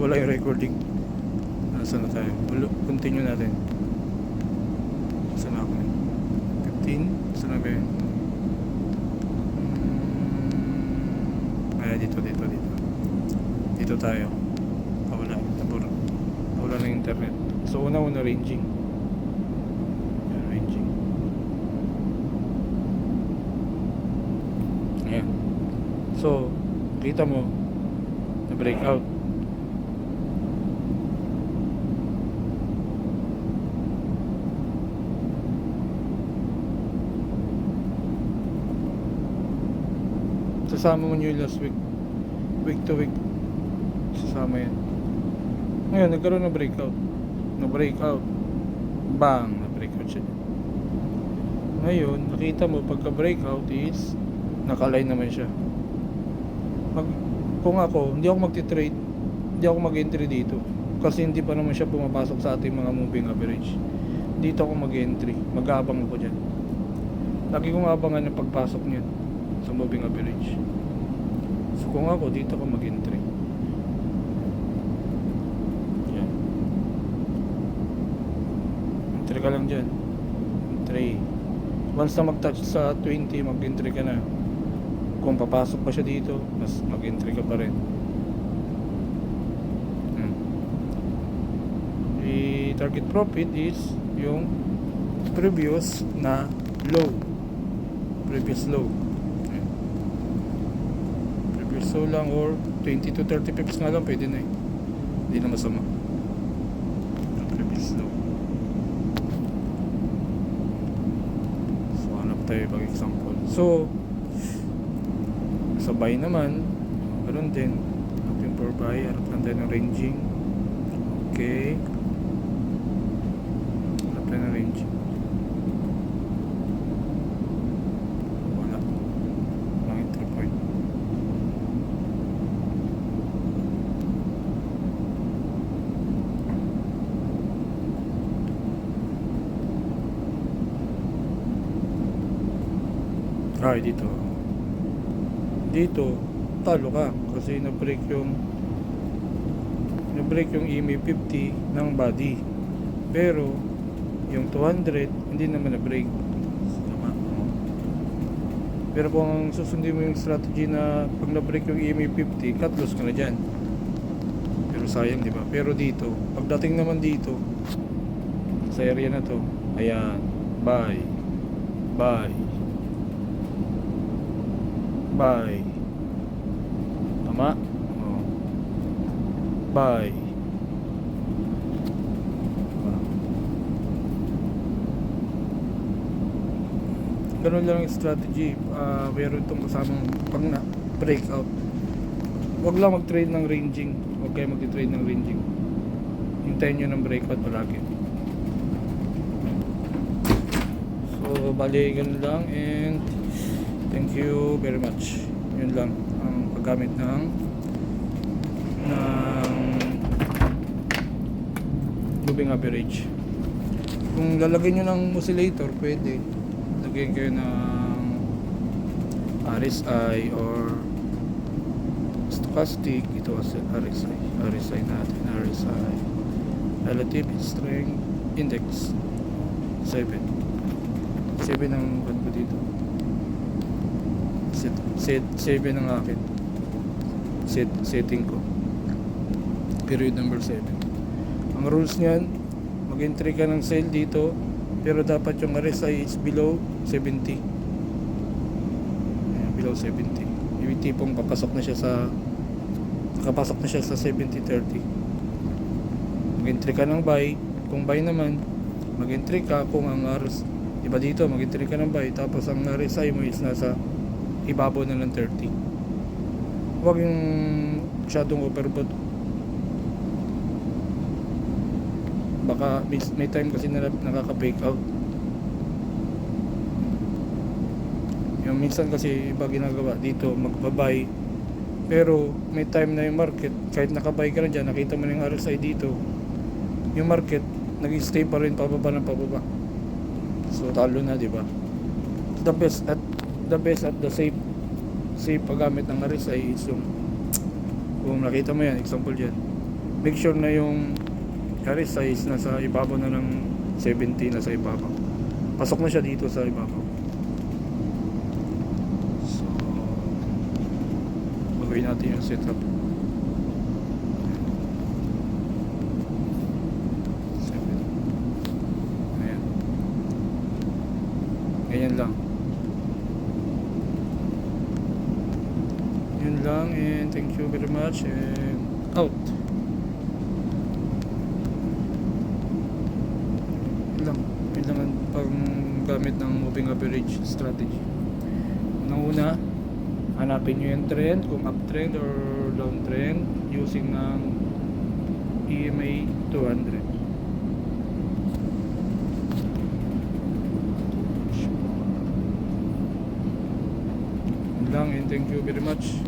nawala yung recording. Nasaan na tayo? Continue natin. Saan ako yun? 15? Saan na ba yun? Dito tayo. Nawala na internet. So una ranging. Yan, ranging. Ayan. So kita mo na breakout. Sasama mo nyo yung last week to week, sasama yan. Ngayon nagkaroon ng breakout, bang, na breakout siya. Ngayon nakita mo pagka breakout is naka-align naman siya. Kung ako, hindi ako magti-trade, hindi ako mag-entry dito kasi hindi pa naman siya pumapasok sa ating mga moving average. Dito ako mag-entry, mag-aabang ako dyan. Lagi kong abangan yung pagpasok niyan sa moving average. So kung ako, dito ako mag-entry. Yan. Entry ka lang dyan. Entry. Once na mag-touch sa 20, mag-entry ka na. Kung papasok pa siya dito, mas mag-entry ka pa rin. The target profit is yung previous na low. Previous low. So lang or 20 to 30 pips nga lang pwede na eh. Hindi na masama. Previous low. So hanap tayo pag example. So sa buy naman ganoon din. Looking for buy. Hanap lang tayo ng ranging. Okay. Hanap tayo ng ranging. Dito talo ka kasi na-break yung EMA 50 ng body, pero yung 200 hindi naman na-break. Pero kung susundin mo yung strategy na pag na-break yung EMA 50, cut loss ka na dyan, pero sayang, di ba? Pero dito, pagdating naman dito sa area na to, ayan, buy, tama, buy, ganun lang yung strategy. Meron itong kasamang pag na breakout, wag lang mag-trade ng ranging, wag kayo mag-trade ng ranging, hintayin nyo ng breakout palagi. So bali ganun lang, and thank you very much. Yun lang ang paggamit ng moving average. Kung lalagyan nyo ng oscillator, pwede lagyan kayo ng RSI or stochastic. Ito kasi RSI natin, RSI Relative Strength Index 7 ang ko dito. Set 7 ang akin. Setting ko. Period number 7. Ang rules niyan, mag-entry ka ng sell dito, pero dapat yung RSI is below 70. Ayan, below 70. Yung tipong nakapasok na siya sa 70-30. Mag-entry ka ng buy. Kung buy naman, mag-entry ka kung ang RSI, iba dito, mag-entry ka ng buy, tapos ang RSI mo is nasa ibabaw na ng 30. Huwag yung masyadong overbought. Baka may time kasi na nakaka-break out. Yung minsan kasi iba ginagawa dito, magbabuy, pero may time na yung market, kahit nakabuy ka na dyan, nakita mo na yung RSI dito, yung market nag-stay pa rin pababa ng pababa. So talo na, di ba? The best at the safe paggamit ng RSI is yung, kung nakita mo yan, example dyan, make sure na yung kari size na sa ibabaw na ng 70 na sa ibabaw. Pasok na siya dito sa ibabaw. So, gawin natin yung setup. Ayan. Ganyan lang. Yun lang, and thank you very much, and out. Yun lang ang paggamit ng moving average strategy. Una, hanapin nyo yung trend, kung uptrend or downtrend using ng EMA 200. Yun lang, and thank you very much.